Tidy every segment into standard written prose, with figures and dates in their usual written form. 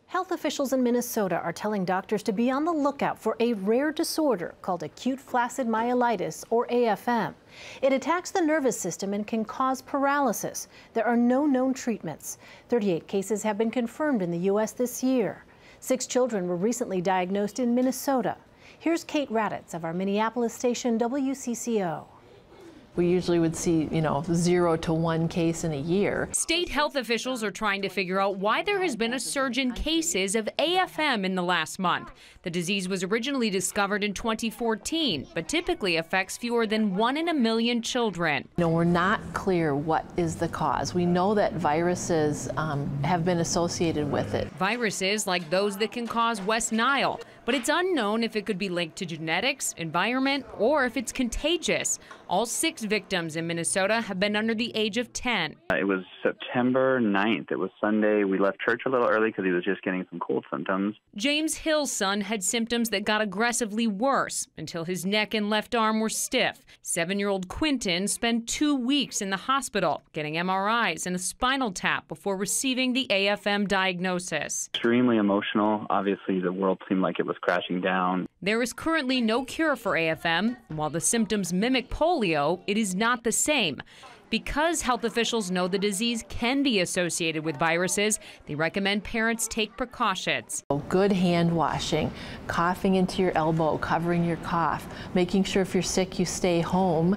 Health officials in Minnesota are telling doctors to be on the lookout for a rare disorder called acute flaccid myelitis, or AFM. It attacks the nervous system and can cause paralysis. There are no known treatments. 38 cases have been confirmed in the U.S. this year. 6 children were recently diagnosed in Minnesota. Here's Kate Raddatz of our Minneapolis station WCCO. We usually would see, 0 to 1 case in a year. State health officials are trying to figure out why there has been a surge in cases of AFM in the last month. The disease was originally discovered in 2014, but typically affects fewer than 1 in a million children. We're not clear what is the cause. We know that viruses have been associated with it. Viruses like those that can cause West Nile, but it's unknown if it could be linked to genetics, environment, or if it's contagious. All 6 victims in Minnesota have been under the age of 10. It was September 9th. It was Sunday. We left church a little early because he was just getting some cold symptoms. James Hill's son had symptoms that got aggressively worse until his neck and left arm were stiff. 7-year-old Quentin spent 2 weeks in the hospital getting MRIs and a spinal tap before receiving the AFM diagnosis. Extremely emotional. Obviously, the world seemed like it was crashing down. There is currently no cure for AFM. While the symptoms mimic polio, it is not the same. Because health officials know the disease can be associated with viruses, they recommend parents take precautions. Good hand washing, coughing into your elbow, covering your cough, making sure if you're sick you stay home,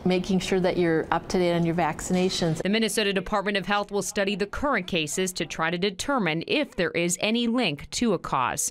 making sure that you're up to date on your vaccinations. The Minnesota Department of Health will study the current cases to try to determine if there is any link to a cause.